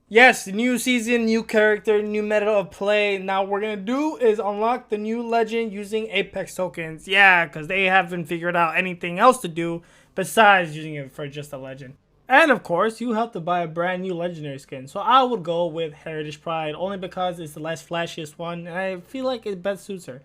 Yes, new season, new character, new meta of play. Now what we're gonna do is unlock the new legend using Apex tokens. Yeah, because they haven't figured out anything else to do besides using it for just a legend. And of course, you have to buy a brand new legendary skin. So I would go with Heritage Pride only because it's the less flashiest one, and I feel like it best suits her.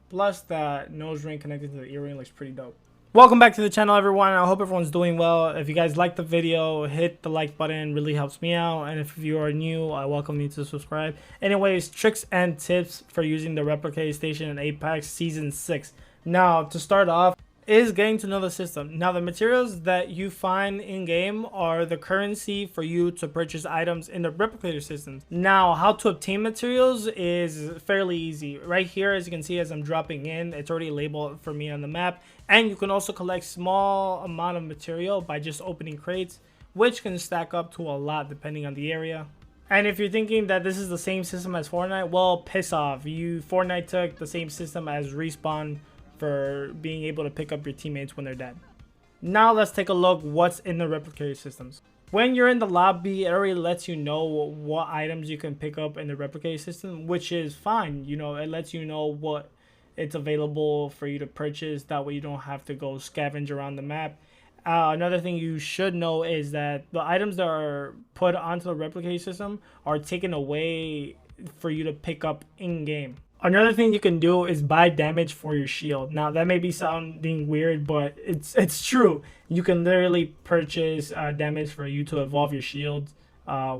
Plus, the nose ring connected to the earring looks pretty dope. Welcome back to the channel, everyone. I hope everyone's doing well. If you guys like the video, hit the like button, really helps me out. And if you are new, I welcome you to subscribe. Anyways, tricks and tips for using the Replicator Station in Apex Season 6. Now, to start off, is getting to know the system. Now, the materials that you find in game are the currency for you to purchase items in the replicator systems. Now, how to obtain materials is fairly easy. Right here, as you can see, as I'm dropping in, it's already labeled for me on the map. And you can also collect small amount of material by just opening crates, which can stack up to a lot depending on the area. And if you're thinking that this is the same system as Fortnite, well, piss off. Fortnite took the same system as Respawn for being able to pick up your teammates when they're dead. Now let's take a look what's in the replicator systems. When you're in the lobby, it already lets you know what items you can pick up in the replicator system, which is fine. You know, it lets you know what it's available for you to purchase. That way you don't have to go scavenge around the map. Another thing you should know is that the items that are put onto the replicator system are taken away for you to pick up in game. Another thing you can do is buy damage for your shield. Now that may be sounding weird, but it's true. You can literally purchase damage for you to evolve your shield,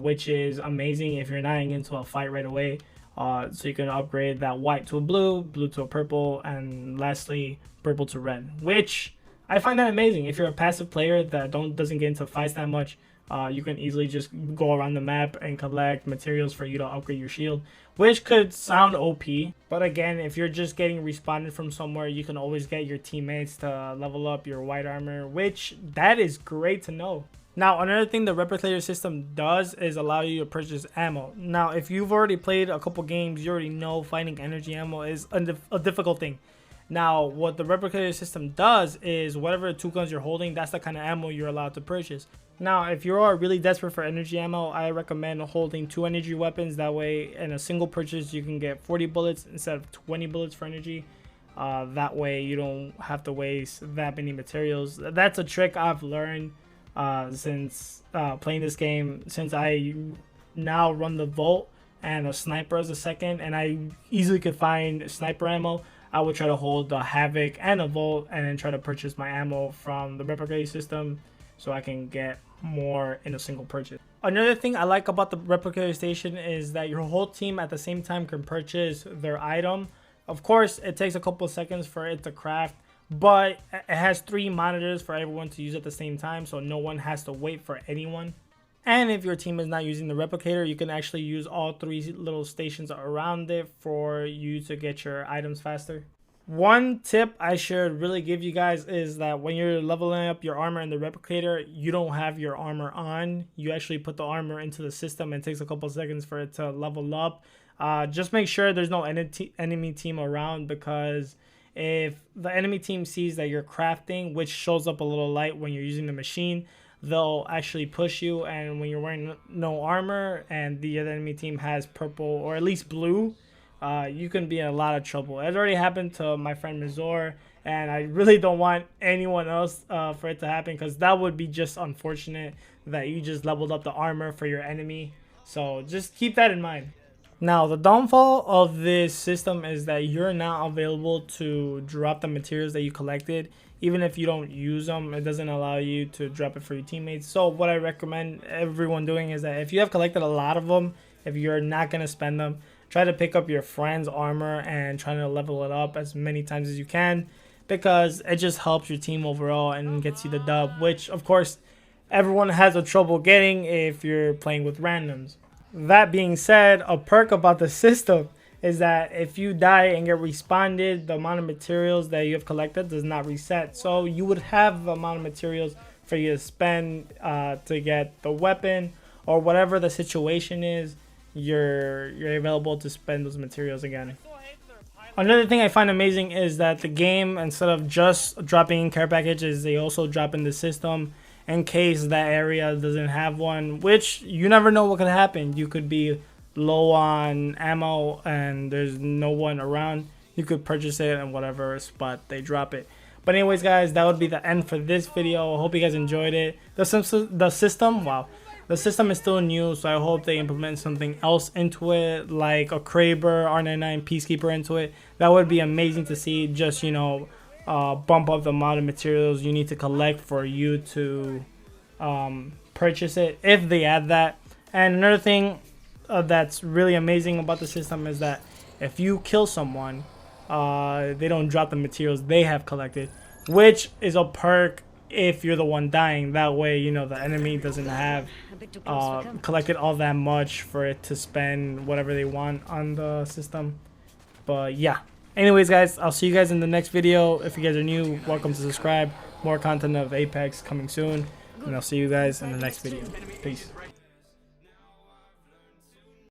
which is amazing if you're not into a fight right away. So you can upgrade that white to a blue, blue to a purple, and lastly purple to red, which I find that amazing. If you're a passive player that doesn't get into fights that much, you can easily just go around the map and collect materials for you to upgrade your shield, which could sound OP. But again, if you're just getting respawned from somewhere, you can always get your teammates to level up your white armor, which that is great to know. Now, another thing the replicator system does is allow you to purchase ammo. Now, if you've already played a couple games, you already know finding energy ammo is a difficult thing. Now, what the replicator system does is whatever two guns you're holding, that's the kind of ammo you're allowed to purchase. Now, if you are really desperate for energy ammo, I recommend holding 2 energy weapons. That way, in a single purchase, you can get 40 bullets instead of 20 bullets for energy. That way, you don't have to waste that many materials. That's a trick I've learned since playing this game, since I now run the Vault and a sniper as a second, and I easily could find sniper ammo. I would try to hold the Havoc and a Vault and then try to purchase my ammo from the replicator system so I can get more in a single purchase. Another thing I like about the replicator station is that your whole team at the same time can purchase their item. Of course, it takes a couple of seconds for it to craft, but it has 3 monitors for everyone to use at the same time, so no one has to wait for anyone. And if your team is not using the replicator, you can actually use all 3 little stations around it for you to get your items faster. One tip I should really give you guys is that when you're leveling up your armor in the replicator, you don't have your armor on. You actually put the armor into the system, and it takes a couple of seconds for it to level up. Just make sure there's no enemy team around, because if the enemy team sees that you're crafting, which shows up a little light when you're using the machine, they'll actually push you. And when you're wearing no armor and the other enemy team has purple or at least blue, you can be in a lot of trouble. It already happened to my friend Mizor, and I really don't want anyone else for it to happen, because that would be just unfortunate that you just leveled up the armor for your enemy. So just keep that in mind. Now, the downfall of this system is that you're not available to drop the materials that you collected. Even if you don't use them, it doesn't allow you to drop it for your teammates. So what I recommend everyone doing is that if you have collected a lot of them, if you're not going to spend them, try to pick up your friend's armor and try to level it up as many times as you can, because it just helps your team overall and gets you the dub, which of course everyone has a trouble getting if you're playing with randoms. That being said, a perk about the system is that if you die and get respawned, the amount of materials that you have collected does not reset. So you would have the amount of materials for you to spend to get the weapon, or whatever the situation is, you're available to spend those materials again. Another thing I find amazing is that the game, instead of just dropping in care packages, they also drop in the system. in case that area doesn't have one, which you never know what could happen. You could be low on ammo and there's no one around. You could purchase it in whatever spot they drop it. But anyways, guys, that would be the end for this video. I hope you guys enjoyed it. The system, wow. The system is still new, so I hope they implement something else into it, like a Kraber, R99 Peacekeeper into it. That would be amazing to see. Just, you know, bump up the amount of materials you need to collect for you to purchase it, if they add that. And another thing that's really amazing about the system is that if you kill someone, they don't drop the materials they have collected, which is a perk if you're the one dying. That way, you know, the enemy doesn't have collected all that much for it to spend whatever they want on the system. But yeah, anyways, guys, I'll see you guys in the next video. If you guys are new, welcome to subscribe. More content of Apex coming soon, and I'll see you guys in the next video. Peace.